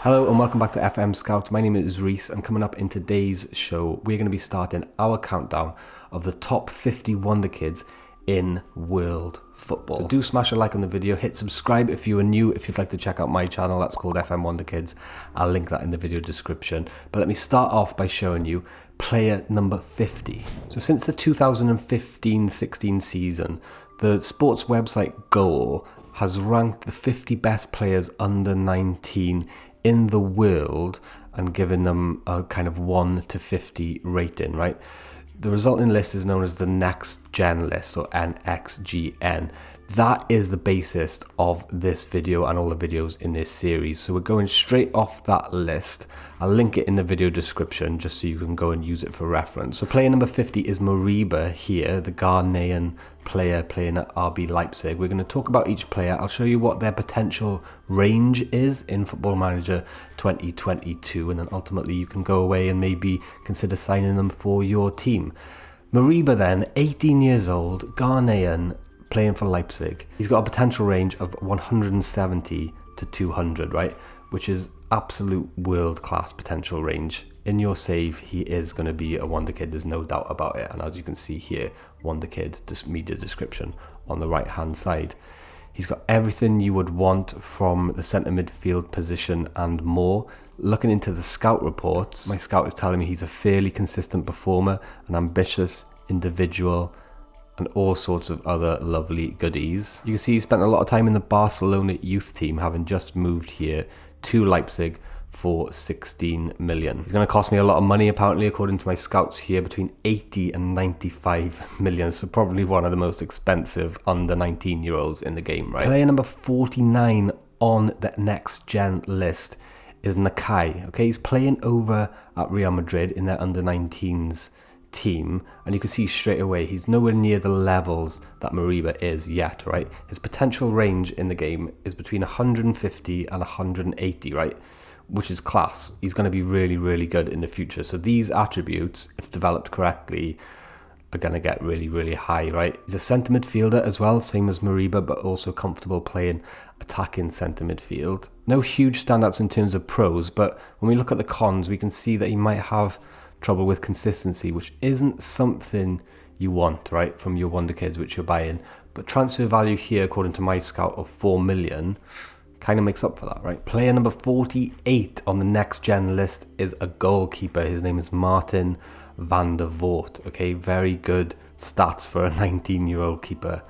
Hello and welcome back to FM Scout. My name is Reese, and coming up in today's show, we're going to be starting our countdown of the top 50 Wonderkids in world football. So do smash a like on the video, hit subscribe if you are new. If you'd like to check out my channel, that's called FM Wonderkids. I'll link that in the video description. But let me start off by showing you player number 50. So since the 2015-16 season, the sports website Goal has ranked the 50 best players under 19 in the world and given them a kind of 1 to 50 rating, right? The resulting list is known as the NxGen list, or NxGn. That is the basis of this video and all the videos in this series. So we're going straight off that list. I'll link it in the video description just so you can go and use it for reference. So player number 50 is Moriba here, the Ghanaian player playing at RB Leipzig. We're going to talk about each player. I'll show you what their potential range is in Football Manager 2022, and then ultimately you can go away and maybe consider signing them for your team. Moriba then, 18 years old, Ghanaian, playing for Leipzig. He's got a potential range of 170 to 200, right? Which is absolute world-class potential range. In your save, he is going to be a Wonderkid, there's no doubt about it. And as you can see here, Wonderkid, media description on the right-hand side. He's got everything you would want from the centre midfield position and more. Looking into the scout reports, my scout is telling me he's a fairly consistent performer, an ambitious individual, and all sorts of other lovely goodies. You can see he spent a lot of time in the Barcelona youth team, having just moved here to Leipzig for 16 million. He's going to cost me a lot of money, apparently, according to my scouts here, between 80 and 95 million. So probably one of the most expensive under 19-year-olds in the game, right? Player number 49 on the NxGen list is Nakai. Okay, he's playing over at Real Madrid in their under 19s team, and you can see straight away he's nowhere near the levels that Moriba is yet, right? His potential range in the game is between 150 and 180, right? Which is class. He's going to be really, really good in the future. So these attributes, if developed correctly, are going to get really, really high, right? He's a centre midfielder as well, same as Moriba, but also comfortable playing attacking centre midfield. No huge standouts in terms of pros, but when we look at the cons, we can see that he might have trouble with consistency, which isn't something you want, right, from your Wonderkids which you're buying. But transfer value here, according to my scout, of 4 million kind of makes up for that, right? Player number 48 on the NxGen list is a goalkeeper. His name is Maarten Vandevoordt. Okay, very good stats for a 19-year-old keeper.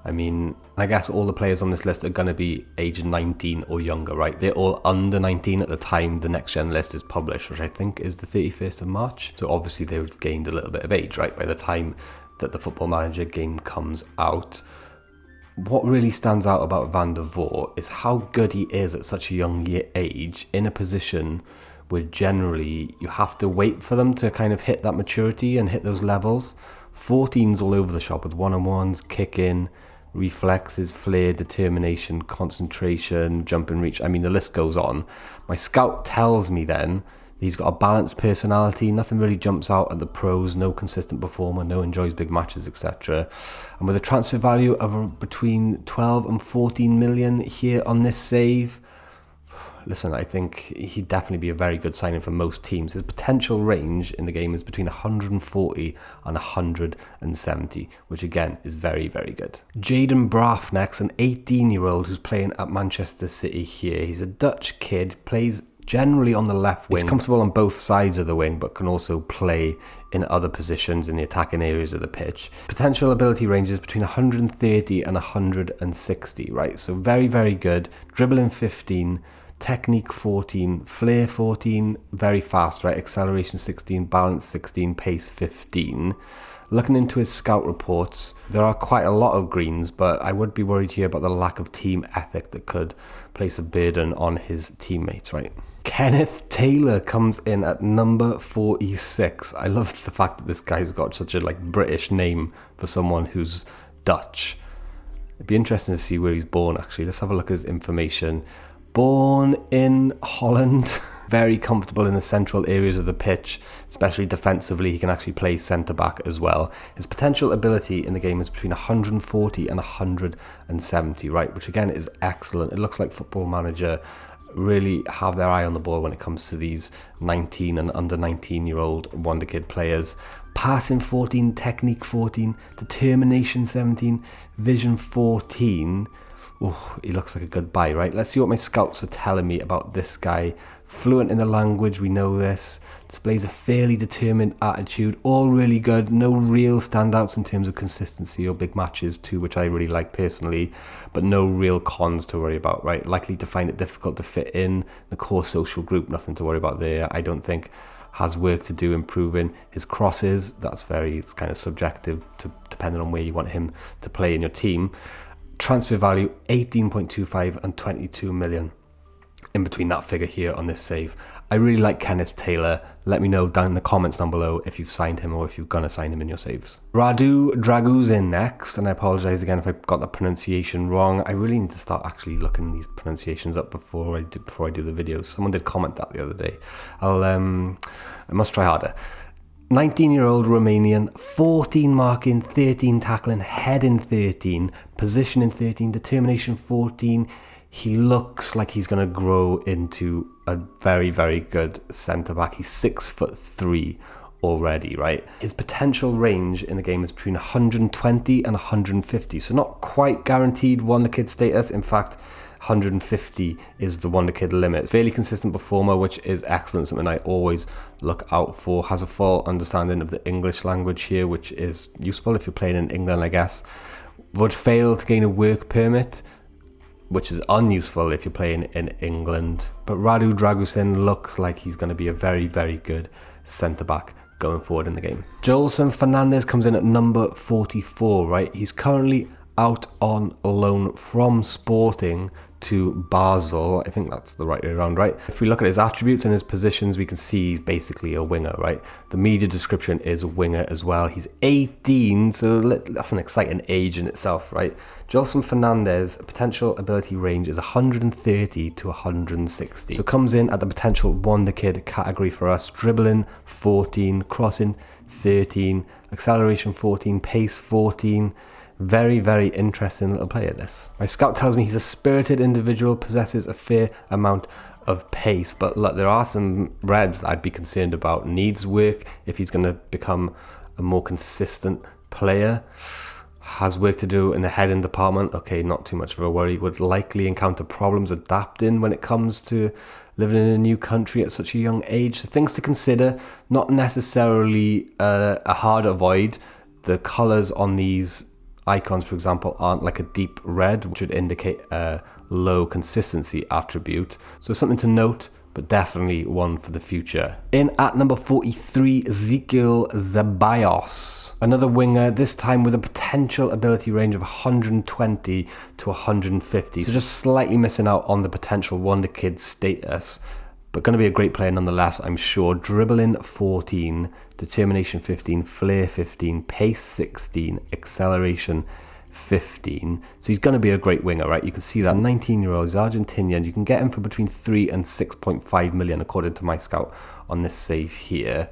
I mean, I guess all the players on this list are going to be aged 19 or younger, right? They're all under 19 at the time the NxGen list is published, which I think is the 31st of March. So obviously they've gained a little bit of age, right, by the time that the Football Manager game comes out. What really stands out about Vandevoordt is how good he is at such a young age in a position where generally you have to wait for them to kind of hit that maturity and hit those levels. 14's all over the shop with one-on-ones, kick-in, reflexes, flair, determination, concentration, jump and reach. I mean, the list goes on. My scout tells me then he's got a balanced personality. Nothing really jumps out at the pros. No consistent performer. No enjoys big matches, etc. And with a transfer value of between 12 and 14 million here on this save, listen, I think he'd definitely be a very good signing for most teams. His potential range in the game is between 140 and 170, which again is very, very good. Jayden Braaf next, an 18-year-old who's playing at Manchester City here. He's a Dutch kid, plays generally on the left wing. He's comfortable on both sides of the wing, but can also play in other positions in the attacking areas of the pitch. Potential ability ranges between 130 and 160, right? So very, very good. Dribbling 15, technique 14, flair 14, very fast, right? Acceleration 16, balance 16, pace 15. Looking into his scout reports, there are quite a lot of greens, but I would be worried here about the lack of team ethic that could place a burden on his teammates, right? Kenneth Taylor comes in at number 46. I love the fact that this guy's got such a British name for someone who's Dutch. It'd be interesting to see where he's born, actually. Let's have a look at his information. Born in Holland, very comfortable in the central areas of the pitch, especially defensively. He can actually play centre-back as well. His potential ability in the game is between 140 and 170, right? Which again is excellent. It looks like Football Manager really have their eye on the ball when it comes to these 19 and under 19-year-old Wonderkid players. Passing 14, technique 14, determination 17, vision 14. Oh, he looks like a good buy, right? Let's see what my scouts are telling me about this guy. Fluent in the language, we know this. Displays a fairly determined attitude. All really good. No real standouts in terms of consistency or big matches too, which I really like personally. But no real cons to worry about, right? Likely to find it difficult to fit in the core social group. Nothing to worry about there, I don't think. Has work to do improving his crosses. It's kind of subjective to depending on where you want him to play in your team. Transfer value 18.25 and 22 million. In between that figure here on this save. I really like Kenneth Taylor. Let me know down in the comments down below if you've signed him or if you're going to sign him in your saves. Radu Drăgușin next, and I apologise again if I got the pronunciation wrong. I really need to start actually looking these pronunciations up before I do the videos. Someone did comment that the other day. I must try harder. 19-year-old Romanian, 14 marking, 13 tackling, heading 13, positioning 13, determination 14. He looks like he's going to grow into a very, very good centre-back. He's 6'3" already, right? His potential range in the game is between 120 and 150, so not quite guaranteed Wonderkid status. In fact, 150 is the Wonderkid limit. Fairly consistent performer, which is excellent, something I always look out for. Has a full understanding of the English language here, which is useful if you're playing in England, I guess. Would fail to gain a work permit, which is unuseful if you're playing in England. But Radu Drăgușin looks like he's going to be a very, very good centre-back going forward in the game. Joelson Fernandes comes in at number 44, right? He's currently out on loan from Sporting to Basel. I think that's the right way around, right? If we look at his attributes and his positions, we can see he's basically a winger, right? The media description is a winger as well. He's 18, so that's an exciting age in itself, right? Joelson Fernandes' potential ability range is 130 to 160. So comes in at the potential Wonderkid category for us. Dribbling 14, crossing 13, acceleration 14, pace 14. Very, very interesting little player, this. My scout tells me he's a spirited individual, possesses a fair amount of pace, but look, there are some reds that I'd be concerned about. Needs work if he's going to become a more consistent player. Has work to do in the heading department. Okay, not too much of a worry. Would likely encounter problems adapting when it comes to living in a new country at such a young age. So things to consider, not necessarily a hard avoid. The colours on these icons, for example, aren't like a deep red, which would indicate a low consistency attribute. So something to note, but definitely one for the future. In at number 43, Ezequiel Zeballos. Another winger, this time with a potential ability range of 120 to 150. So just slightly missing out on the potential Wonderkid status, but going to be a great player nonetheless, I'm sure. Dribbling 14, determination 15, flair 15, pace 16, acceleration 15. So he's going to be a great winger, right? You can see that 19-year-old, he's Argentinian. You can get him for between 3 and 6.5 million, according to my scout on this save here.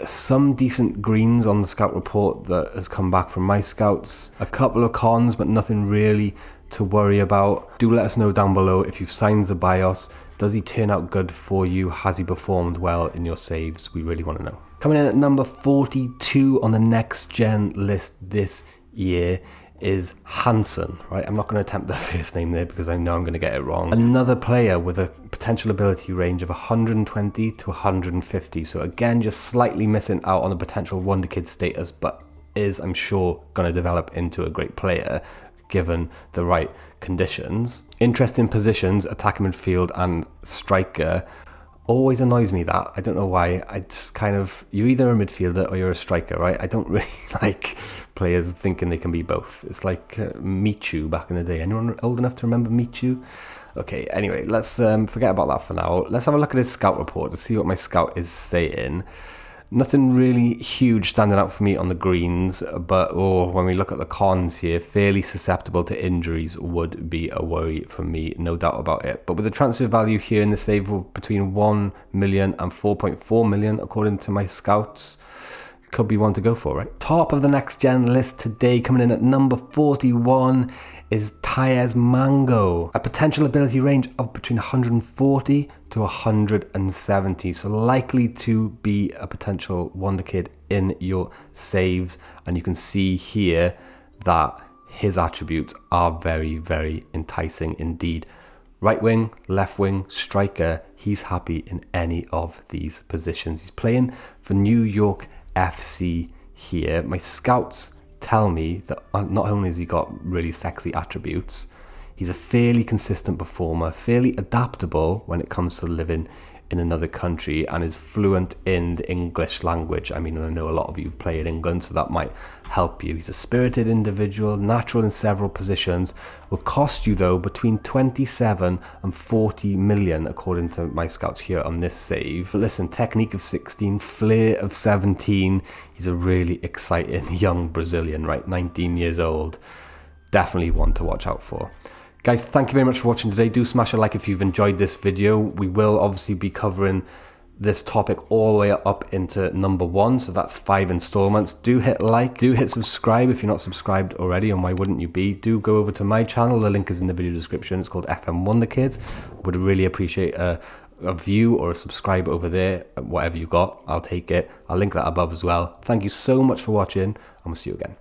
Some decent greens on the scout report that has come back from my scouts. A couple of cons, but nothing really to worry about. Do let us know down below if you've signed Zeballos. Does he turn out good for you? Has he performed well in your saves? We really want to know. Coming in at number 42 on the NxGen list this year is Hansen, right? I'm not going to attempt the first name there because I know I'm going to get it wrong. Another player with a potential ability range of 120 to 150. So again, just slightly missing out on the potential Wonderkid status, but is, I'm sure, going to develop into a great player given the right conditions. Interesting positions, attacking midfield and striker. Always annoys me that. I don't know why. I just kind of, you're either a midfielder or you're a striker, right? I don't really like players thinking they can be both. It's like Michu back in the day. Anyone old enough to remember Michu? Okay, anyway, let's forget about that for now. Let's have a look at his scout report to see what my scout is saying. Nothing really huge standing out for me on the greens, but when we look at the cons here, fairly susceptible to injuries would be a worry for me, no doubt about it. But with the transfer value here in the save between 1 million and 4.4 million, according to my scouts, could be one to go for, right? Top of the NxGen list today, coming in at number 41, is high as Mango. A potential ability range of between 140 to 170. So likely to be a potential Wonder Kid in your saves. And you can see here that his attributes are very, very enticing indeed. Right wing, left wing, striker, he's happy in any of these positions. He's playing for New York FC here. My scouts tell me that not only has he got really sexy attributes, he's a fairly consistent performer, fairly adaptable when it comes to living in another country, and is fluent in the English language. I mean, I know a lot of you play in England, so that might help you. He's a spirited individual, natural in several positions, will cost you though between 27 and 40 million according to my scouts here on this save. But listen, technique of 16, flair of 17. He's a really exciting young Brazilian, right? 19 years old. Definitely one to watch out for. Guys, thank you very much for watching today. Do smash a like if you've enjoyed this video. We will obviously be covering this topic all the way up into number 1, so that's 5 installments. Do hit like, do hit subscribe if you're not subscribed already, and why wouldn't you be? Do go over to my channel, the link is in the video description. It's called FM Wonderkids. Would really appreciate a view or a subscribe over there. Whatever you got, I'll take it. I'll link that above as well. Thank you so much for watching, and we'll see you again.